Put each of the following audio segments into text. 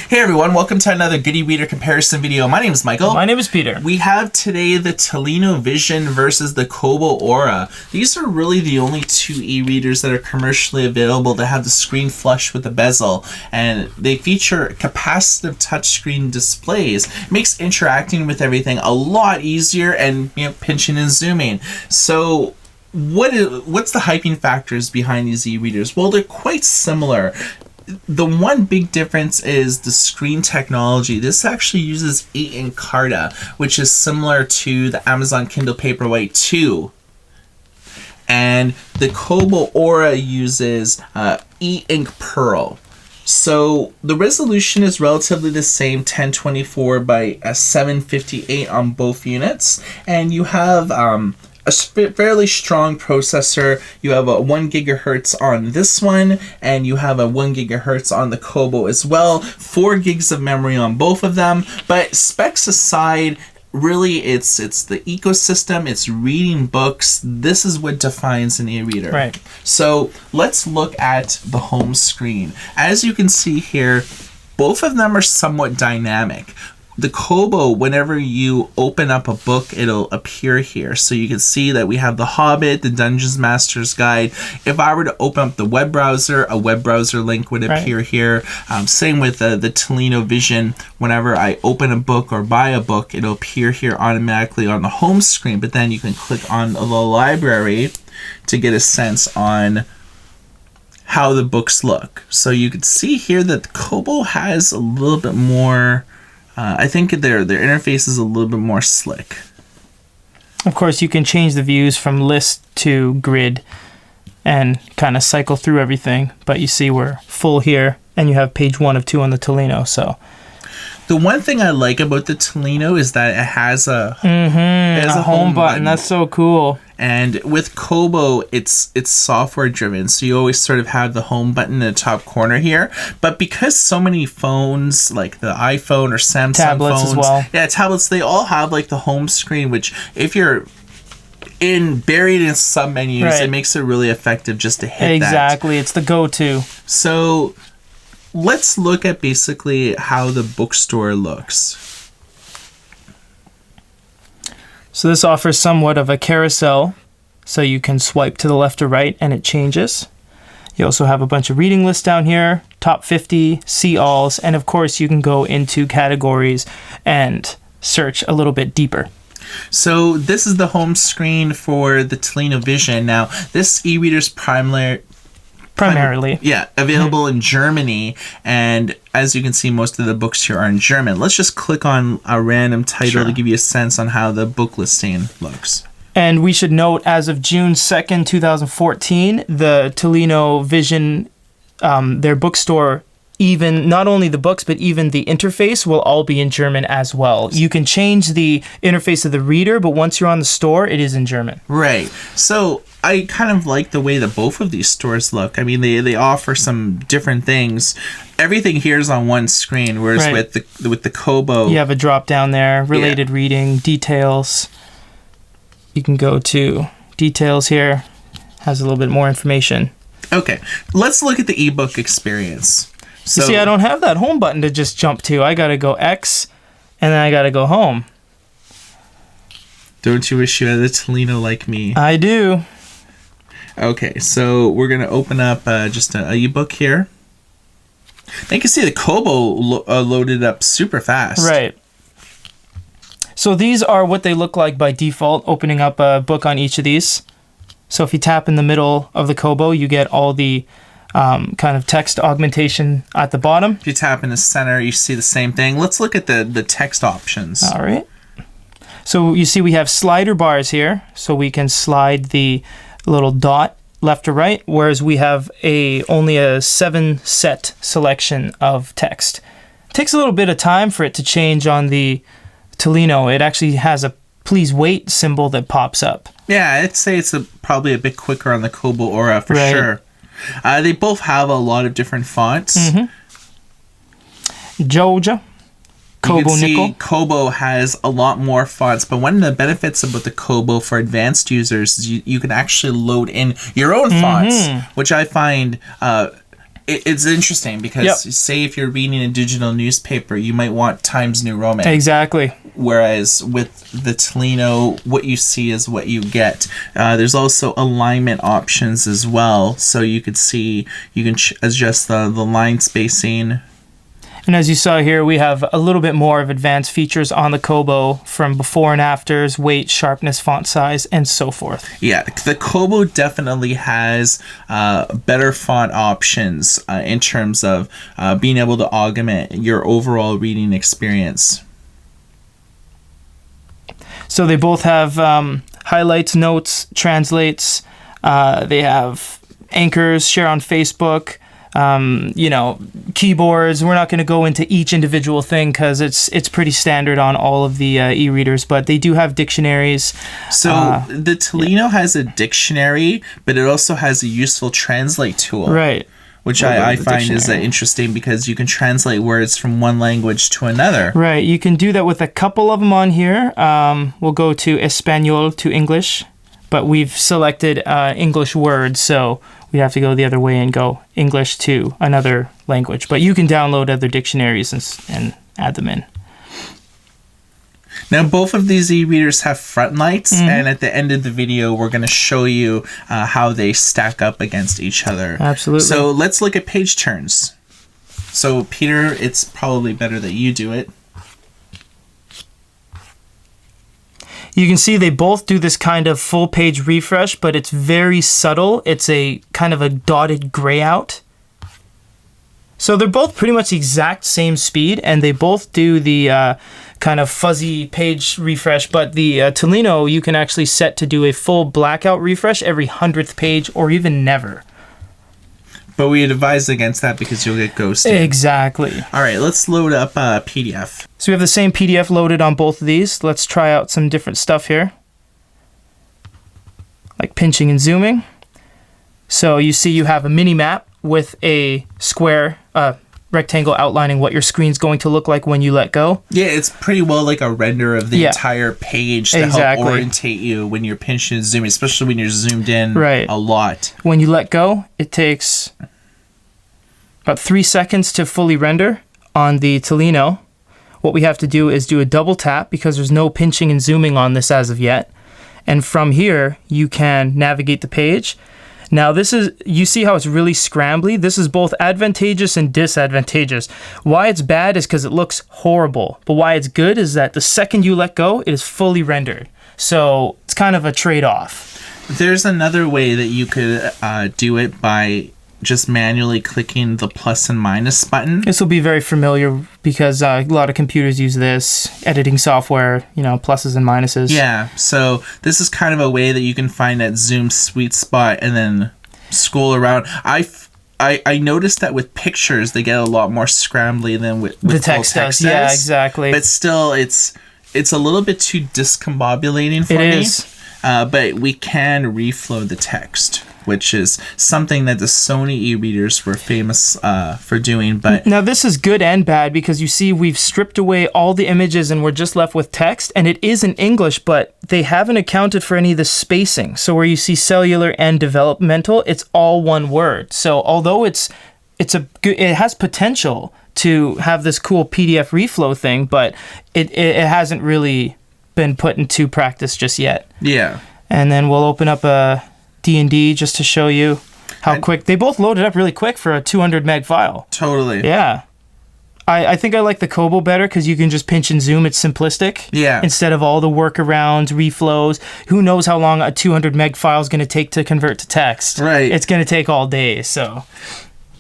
Hey everyone, welcome to another Good e-Reader comparison video. My name is Michael. My name is Peter. We have today the Tolino Vision versus the Kobo Aura. These are really the only two e-readers that are commercially available that have the screen flush with the bezel, and they feature capacitive touchscreen displays. It makes interacting with everything a lot easier, and pinching and zooming. So what's the hyping factors behind these e-readers? Well, they're quite similar. The one big difference is the screen technology. This actually uses e-ink Carta, which is similar to the Amazon Kindle Paperwhite 2. And the Kobo Aura uses e-ink Pearl. So the resolution is relatively the same, 1024 by 758 on both units. And you have a fairly strong processor. You have a 1 gigahertz on this one, and you have a 1 gigahertz on the Kobo as well. 4 gigs of memory on both of them. But specs aside, really it's the ecosystem, it's reading books. This is what defines an e-reader. Right. So let's look at the home screen. As you can see here, both of them are somewhat dynamic. The Kobo, whenever you open up a book, it'll appear here. So you can see that we have The Hobbit, the Dungeons Master's Guide. If I were to open up the web browser, a web browser link would appear here. Same with the Tolino Vision. Whenever I open a book or buy a book, it'll appear here automatically on the home screen. But then you can click on the library to get a sense on how the books look. So you can see here that the Kobo has a little bit more... I think their interface is a little bit more slick. Of course, you can change the views from list to grid and kind of cycle through everything. But you see we're full here, and you have page 1 of 2 on the Tolino. So the one thing I like about the Tolino is that it has a home button. That's so cool. And with Kobo, it's software driven, so you always sort of have the home button in the top corner here. But because so many phones, like the iPhone or Samsung tablets phones, as well. Yeah, tablets, they all have like the home screen, which if you're buried in sub menus, it makes it really effective just to hit that. Exactly, it's the go-to. So let's look at basically how the bookstore looks. So this offers somewhat of a carousel, so you can swipe to the left or right and it changes. You also have a bunch of reading lists down here, top 50, see alls, and of course you can go into categories and search a little bit deeper. So this is the home screen for the Tolino Vision. Now, this e-reader's primarily available in Germany, and as you can see, most of the books here are in German. Let's just click on a random title to give you a sense on how the book listing looks. And we should note, as of June 2nd, 2014, the Tolino Vision, their bookstore, even not only the books, but even the interface will all be in German as well. You can change the interface of the reader, but once you're on the store, it is in German. Right. So I kind of like the way that both of these stores look. I mean, they offer some different things. Everything here is on one screen, whereas with the Kobo, you have a drop down there, related reading, details. You can go to details here, has a little bit more information. Okay, let's look at the ebook experience. So, you see, I don't have that home button to just jump to. I got to go X, and then I got to go home. Don't you wish you had a Tolino like me? I do. Okay, so we're going to open up just an ebook here. And you can see the Kobo loaded up super fast. Right. So these are what they look like by default, opening up a book on each of these. So if you tap in the middle of the Kobo, you get all the kind of text augmentation at the bottom. If you tap in the center, you see the same thing. Let's look at the text options. All right. So you see we have slider bars here, so we can slide the little dot left or right, whereas we have only a 7-set selection of text. It takes a little bit of time for it to change on the Tolino. It actually has a please wait symbol that pops up. Yeah, I'd say it's probably a bit quicker on the Kobo Aura for sure. They both have a lot of different fonts. Georgia. You Kobo can see nickel. Kobo has a lot more fonts, but one of the benefits about the Kobo for advanced users is you can actually load in your own fonts, which I find it's interesting because say if you're reading a digital newspaper, you might want Times New Roman. Exactly. Whereas with the Tolino, what you see is what you get. There's also alignment options as well, so you could see, you can adjust the line spacing. And as you saw here, we have a little bit more of advanced features on the Kobo from before and afters, weight, sharpness, font size, and so forth. Yeah, the Kobo definitely has better font options in terms of being able to augment your overall reading experience. So they both have highlights, notes, translates. They have anchors, share on Facebook. Keyboards. We're not going to go into each individual thing because it's pretty standard on all of the e-readers, but they do have dictionaries. So the Tolino has a dictionary, but it also has a useful translate tool. Right. Which I find is interesting because you can translate words from one language to another. Right. You can do that with a couple of them on here. We'll go to Espanol to English, but we've selected English words, so we'd have to go the other way and go English to another language. But you can download other dictionaries and add them in. Now, both of these e-readers have front lights, and at the end of the video, we're going to show you how they stack up against each other. Absolutely. So let's look at page turns. So, Peter, it's probably better that you do it. You can see they both do this kind of full page refresh, but it's very subtle. It's a kind of a dotted gray out. So they're both pretty much the exact same speed, and they both do the kind of fuzzy page refresh, but the Tolino you can actually set to do a full blackout refresh every 100th page or even never. But we advise against that because you'll get ghosted. Exactly. All right, let's load up PDF. So we have the same PDF loaded on both of these. Let's try out some different stuff here, like pinching and zooming. So you see you have a mini map with a square rectangle outlining what your screen's going to look like when you let go. Yeah, it's pretty well like a render of the entire page to help orientate you when you're pinching and zooming, especially when you're zoomed in a lot. When you let go, it takes about 3 seconds to fully render on the Tolino. What we have to do is do a double tap because there's no pinching and zooming on this as of yet. And from here, you can navigate the page. Now this is, you see how it's really scrambly? This is both advantageous and disadvantageous. Why it's bad is because it looks horrible. But why it's good is that the second you let go, it is fully rendered. So it's kind of a trade-off. There's another way that you could do it by just manually clicking the plus and minus button. This will be very familiar because a lot of computers use this, editing software, pluses and minuses. Yeah, so this is kind of a way that you can find that zoom sweet spot and then scroll around. I noticed that with pictures, they get a lot more scrambly than with the text does. Yeah, exactly. But still, it's a little bit too discombobulating for me. It is. But we can reflow the text, which is something that the Sony e-readers were famous for doing. But now this is good and bad because you see we've stripped away all the images and we're just left with text, and it is in English, but they haven't accounted for any of the spacing. So where you see cellular and developmental, it's all one word. So although it has potential to have this cool PDF reflow thing, but it hasn't really been put into practice just yet. Yeah. And then we'll open up a D&D just to show you how quick. They both loaded up really quick for a 200 meg file. Totally. Yeah. I think I like the Kobo better because you can just pinch and zoom. It's simplistic. Yeah. Instead of all the workarounds, reflows. Who knows how long a 200 meg file is going to take to convert to text. Right. It's going to take all day, so...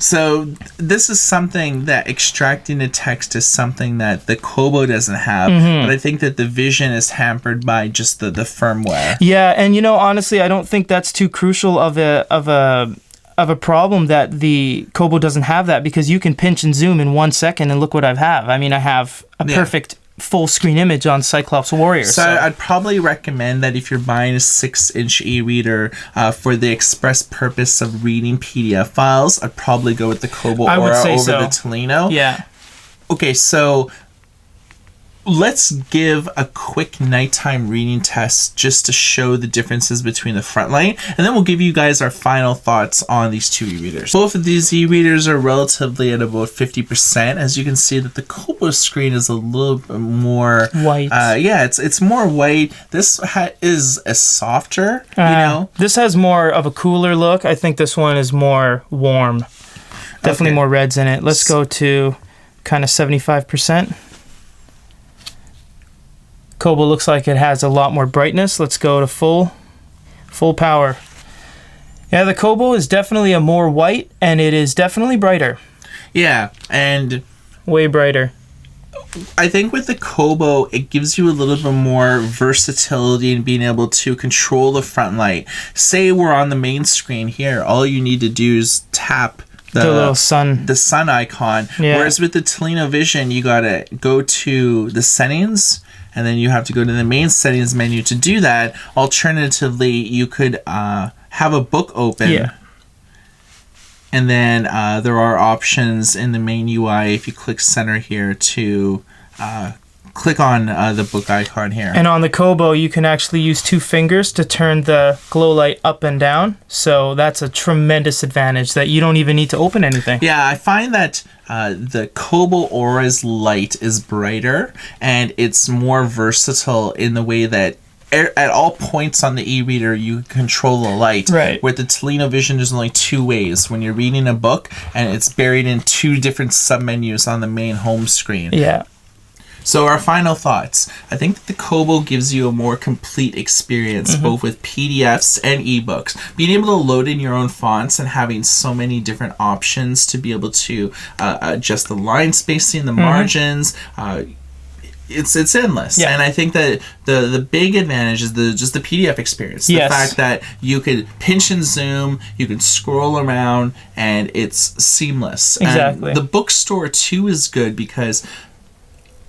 So this is something that extracting the text is something that the Kobo doesn't have, but I think that the Vision is hampered by just the firmware. Yeah, and honestly, I don't think that's too crucial of a problem that the Kobo doesn't have that, because you can pinch and zoom in 1 second and look what I have. I mean, I have a perfect full screen image on Cyclops Warrior. So I'd probably recommend that if you're buying a 6-inch e-reader for the express purpose of reading PDF files, I'd probably go with the Kobo Aura over the Tolino. Yeah. Okay, so let's give a quick nighttime reading test just to show the differences between the front light, and then we'll give you guys our final thoughts on these two e-readers. Both of these e-readers are relatively at about 50%. As you can see that the Kobo screen is a little bit more white. Yeah, it's more white. This is a softer, you know. This has more of a cooler look. I think this one is more warm. Definitely more reds in it. Let's go to kind of 75%. Kobo looks like it has a lot more brightness. Let's go to full power. Yeah, the Kobo is definitely a more white, and it is definitely brighter. Yeah, and way brighter. I think with the Kobo, it gives you a little bit more versatility in being able to control the front light. Say we're on the main screen here, all you need to do is tap the little sun icon. Yeah. Whereas with the Tolino Vision, you gotta go to the settings, and then you have to go to the main settings menu to do that. Alternatively, you could have a book open. Yeah. And then there are options in the main UI if you click center here to click on the book icon here. And on the Kobo, you can actually use 2 fingers to turn the glow light up and down. So that's a tremendous advantage that you don't even need to open anything. Yeah, I find that the Kobo Aura's light is brighter and it's more versatile in the way that at all points on the e-reader you control the light. Right. With the Tolino Vision, there's only 2 ways. When you're reading a book and it's buried in 2 different submenus on the main home screen. Yeah. So our final thoughts. I think that the Kobo gives you a more complete experience, both with PDFs and ebooks. Being able to load in your own fonts and having so many different options to be able to adjust the line spacing, the margins, it's endless. Yeah. And I think that the big advantage is just the PDF experience. The fact that you could pinch and zoom, you can scroll around, and it's seamless. Exactly. And the bookstore too is good because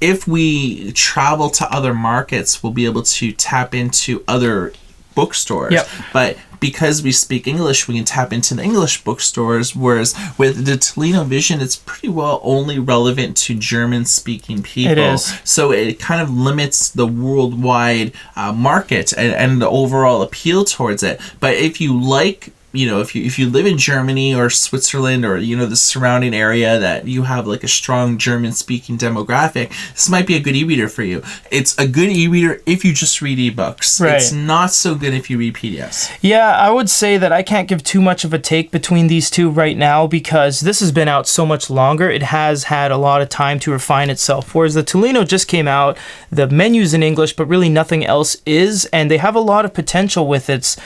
if we travel to other markets, we'll be able to tap into other bookstores. Yep. But because we speak English, we can tap into the English bookstores, whereas with the Tolino Vision, it's pretty well only relevant to German-speaking people. It is. So it kind of limits the worldwide market and the overall appeal towards it. But if you like, you know, if you live in Germany or Switzerland or, you know, the surrounding area that you have like a strong German-speaking demographic, this might be a good e-reader for you. It's a good e-reader if you just read ebooks. Right. It's not so good if you read PDFs. Yeah, I would say that I can't give too much of a take between these two right now because this has been out so much longer. It has had a lot of time to refine itself. Whereas the Tolino just came out, the menu's in English, but really nothing else is, and they have a lot of potential with its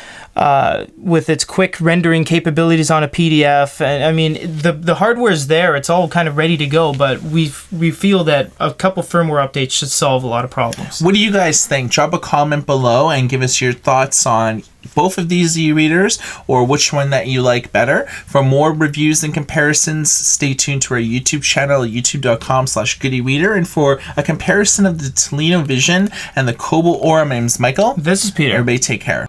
quick rendering capabilities on a PDF. And I mean, the hardware is there; it's all kind of ready to go. But we feel that a couple firmware updates should solve a lot of problems. What do you guys think? Drop a comment below and give us your thoughts on both of these e-readers or which one that you like better. For more reviews and comparisons, stay tuned to our YouTube channel, youtube.com/goodereader. And for a comparison of the Tolino Vision and the Kobo Aura, my name's Michael. This is Peter. Everybody take care.